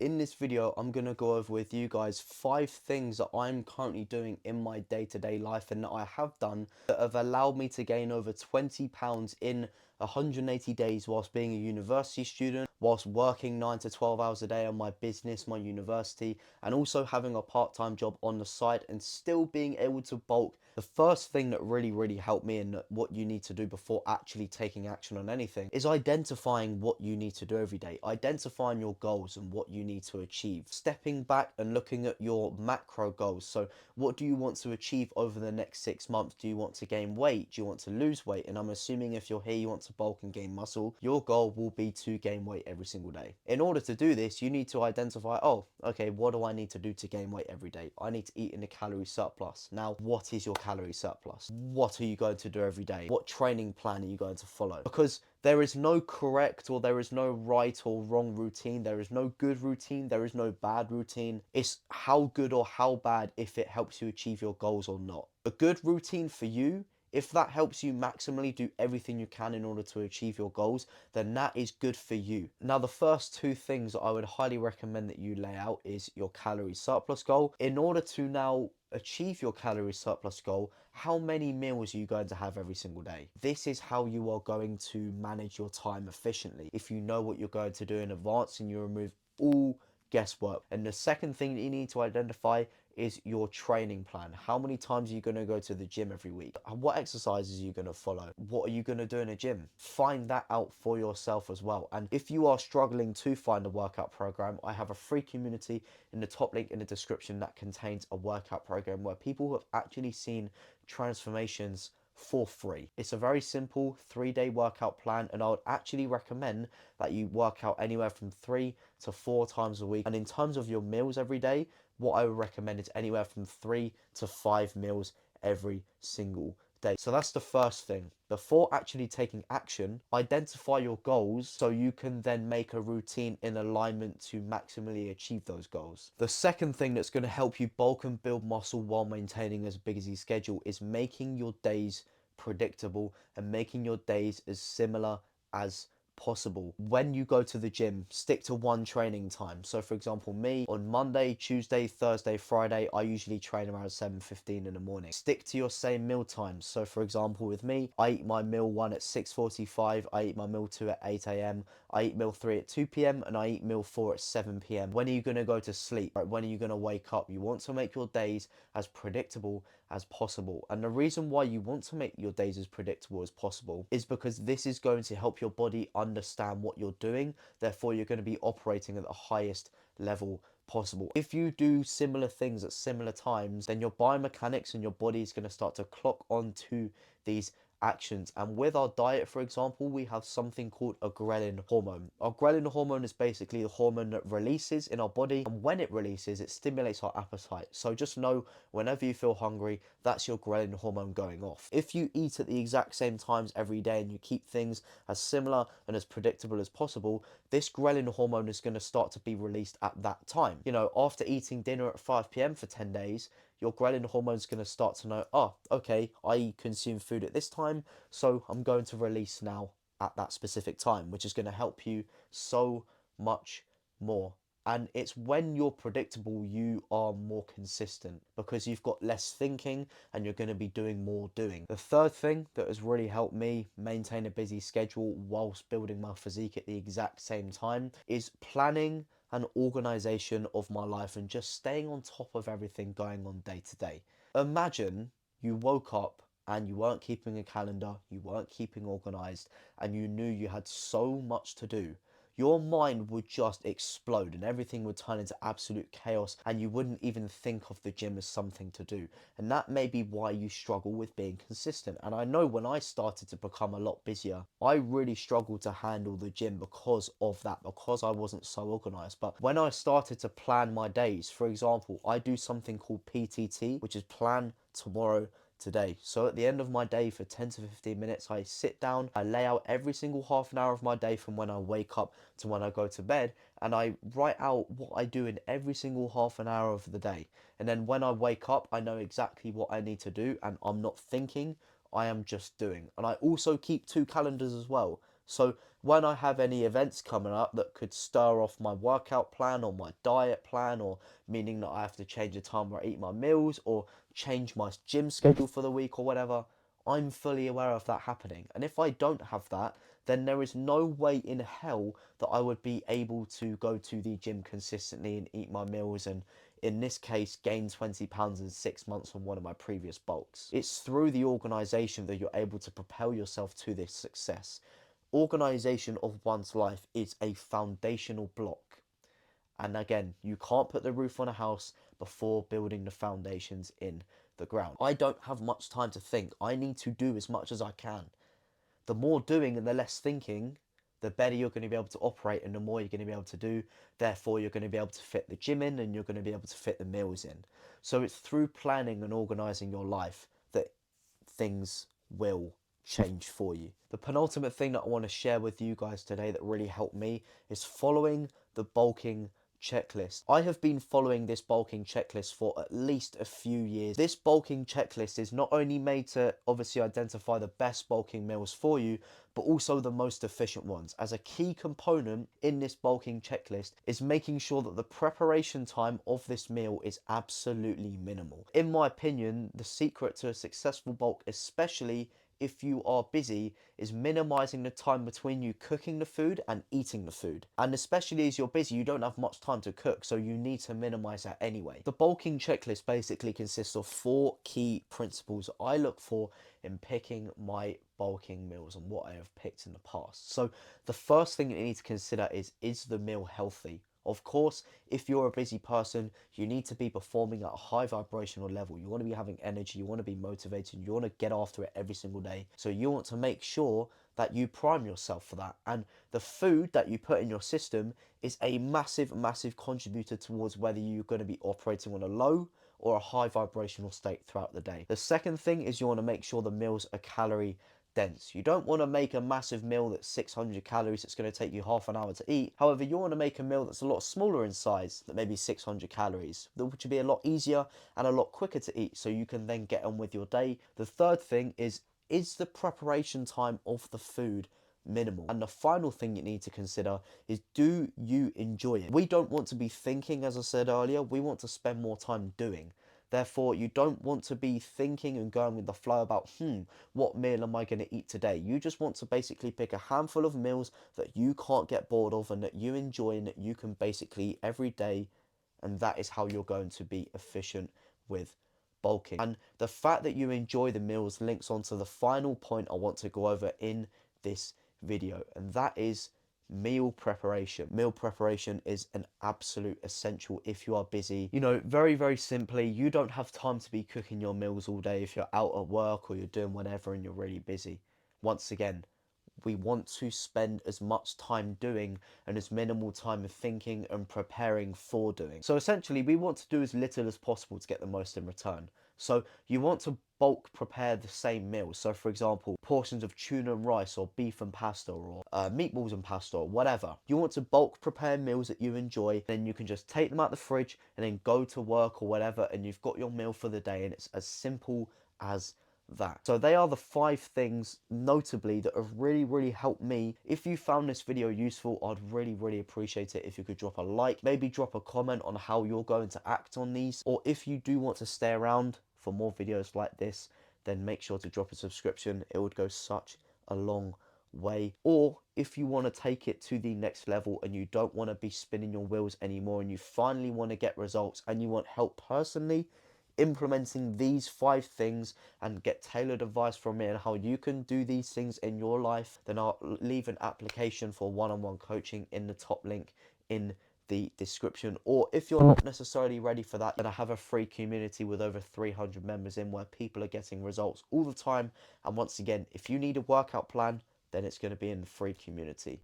In this video, I'm going to go over with you guys 5 things that I'm currently doing in my day-to-day life and that I have done that have allowed me to gain over 20 pounds in 180 days whilst being a university student, whilst working 9 to 12 hours a day on my business, my university, and also having a part-time job on the side and still being able to bulk. The first thing that really helped me and what you need to do before actually taking action on anything is identifying what you need to do every day, identifying your goals and what you need to achieve, stepping back and looking at your macro goals. So what do you want to achieve over the next 6 months? Do you want to gain weight? Do you want to lose weight? And I'm assuming if you're here, you want to bulk and gain muscle, your goal will be to gain weight every single day. In order to do this, you need to identify, oh, okay, what do I need to do to gain weight every day? I need to eat in a calorie surplus. Now, what is your calorie surplus? What are you going to do every day? What training plan are you going to follow? Because there is no correct or there is no right or wrong routine. There is no good routine. There is no bad routine. It's how good or how bad if it helps you achieve your goals or not. A good routine for you, if that helps you maximally do everything you can in order to achieve your goals, then that is good for you. Now, the first 2 things that I would highly recommend that you lay out is your calorie surplus goal. In order to now achieve your calorie surplus goal, how many meals are you going to have every single day? This is how you are going to manage your time efficiently. If you know what you're going to do in advance and you remove all guesswork. And the second thing that you need to identify is your training plan. How many times are you going to go to the gym every week? What exercises are you going to follow? What are you going to do in a gym? Find that out for yourself as well. And if you are struggling to find a workout program, I have a free community in the top link in the description that contains a workout program where people who have actually seen transformations for free. It's a very simple 3-day workout plan, and I would actually recommend that you work out anywhere from 3 to 4 times a week. And in terms of your meals every day, what I would recommend is anywhere from 3 to 5 meals every single day. So that's the first thing. Before actually taking action, identify your goals so you can then make a routine in alignment to maximally achieve those goals. The second thing that's going to help you bulk and build muscle while maintaining as busy schedule is making your days predictable and making your days as similar as possible. When you go to the gym, stick to one training time. So for example, me on Monday, Tuesday, Thursday, Friday, I usually train around 7:15 in the morning. Stick to your same meal times. So for example, with me, I eat my meal 1 at 6:45, I eat my meal 2 at 8 a.m, I eat meal 3 at 2 p.m, and I eat meal 4 at 7 p.m. When are you going to go to sleep? Right? When are you going to wake up? You want to make your days as predictable as possible. And the reason why you want to make your days as predictable as possible is because this is going to help your body understand what you're doing. Therefore, you're going to be operating at the highest level possible. If you do similar things at similar times, then your biomechanics and your body is going to start to clock onto these actions. And with our diet, for example, we have something called a ghrelin hormone. Our ghrelin hormone is basically the hormone that releases in our body, and when it releases, it stimulates our appetite. So just know, whenever you feel hungry, that's your ghrelin hormone going off. If you eat at the exact same times every day and you keep things as similar and as predictable as possible, this ghrelin hormone is going to start to be released at that time. You know, after eating dinner at 5 p.m. for 10 days, your ghrelin hormone is going to start to know, oh, okay, I consume food at this time, so I'm going to release now at that specific time, which is going to help you so much more. And it's when you're predictable, you are more consistent because you've got less thinking and you're going to be doing more doing. The third thing that has really helped me maintain a busy schedule whilst building my physique at the exact same time is planning and organization of my life and just staying on top of everything going on day to day. Imagine you woke up and you weren't keeping a calendar, you weren't keeping organized, and you knew you had so much to do. Your mind would just explode and everything would turn into absolute chaos, and you wouldn't even think of the gym as something to do. And that may be why you struggle with being consistent. And I know when I started to become a lot busier, I really struggled to handle the gym because of that, because I wasn't so organized. But when I started to plan my days, for example, I do something called PTT, which is plan tomorrow today. So at the end of my day for 10 to 15 minutes, I sit down, I lay out every single half an hour of my day from when I wake up to when I go to bed, and I write out what I do in every single half an hour of the day. And then when I wake up, I know exactly what I need to do, and I'm not thinking, I am just doing. And I also keep 2 calendars as well. So when I have any events coming up that could stir off my workout plan or my diet plan, or meaning that I have to change the time where I eat my meals or change my gym schedule for the week or whatever, I'm fully aware of that happening. And if I don't have that, then there is no way in hell that I would be able to go to the gym consistently and eat my meals and, in this case, gain 20 pounds in 6 months from one of my previous bulks. It's through the organisation that you're able to propel yourself to this success. Organisation of one's life is a foundational block. And again, you can't put the roof on a house before building the foundations in the ground. I don't have much time to think. I need to do as much as I can. The more doing and the less thinking, the better you're going to be able to operate and the more you're going to be able to do. Therefore, you're going to be able to fit the gym in and you're going to be able to fit the meals in. So it's through planning and organising your life that things will change for you. The penultimate thing that I want to share with you guys today that really helped me is following the bulking checklist. I have been following this bulking checklist for at least a few years. This bulking checklist is not only made to obviously identify the best bulking meals for you, but also the most efficient ones. As a key component in this bulking checklist is making sure that the preparation time of this meal is absolutely minimal. In my opinion, the secret to a successful bulk, especially if you are busy, is minimizing the time between you cooking the food and eating the food. And especially as you're busy, you don't have much time to cook, so you need to minimize that anyway. The bulking checklist basically consists of 4 key principles I look for in picking my bulking meals and what I have picked in the past. So the first thing you need to consider is the meal healthy? Of course, if you're a busy person, you need to be performing at a high vibrational level. You want to be having energy, you want to be motivated, you want to get after it every single day. So you want to make sure that you prime yourself for that. And the food that you put in your system is a massive, massive contributor towards whether you're going to be operating on a low or a high vibrational state throughout the day. The second thing is you want to make sure the meals are calorie dense. You don't want to make a massive meal that's 600 calories that's going to take you half an hour to eat. However, you want to make a meal that's a lot smaller in size, that maybe 600 calories, which would be a lot easier and a lot quicker to eat, so you can then get on with your day. The third thing is the preparation time of the food minimal? And the final thing you need to consider is, do you enjoy it? We don't want to be thinking, as I said earlier, we want to spend more time doing. Therefore, you don't want to be thinking and going with the flow about, what meal am I going to eat today? You just want to basically pick a handful of meals that you can't get bored of and that you enjoy and that you can basically eat every day. And that is how you're going to be efficient with bulking. And the fact that you enjoy the meals links onto the final point I want to go over in this video, and that is meal preparation. Meal preparation is an absolute essential if you are busy. You know, very, very simply, you don't have time to be cooking your meals all day if you're out at work or you're doing whatever and you're really busy. Once again, we want to spend as much time doing and as minimal time of thinking and preparing for doing. So essentially, we want to do as little as possible to get the most in return. So you want to bulk prepare the same meal. So for example, portions of tuna and rice, or beef and pasta, or meatballs and pasta, or whatever. You want to bulk prepare meals that you enjoy, then you can just take them out the fridge and then go to work or whatever, and you've got your meal for the day, and it's as simple as that. So they are the 5 things, notably, that have really, really helped me. If you found this video useful, I'd really, really appreciate it if you could drop a like, maybe drop a comment on how you're going to act on these, or if you do want to stay around for more videos like this, then make sure to drop a subscription. It would go such a long way. Or if you want to take it to the next level and you don't want to be spinning your wheels anymore and you finally want to get results and you want help personally implementing these 5 things and get tailored advice from me on how you can do these things in your life, then I'll leave an application for one-on-one coaching in the top link in the description. Or if you're not necessarily ready for that, then I have a free community with over 300 members in, where people are getting results all the time. And once again, if you need a workout plan, then it's going to be in the free community.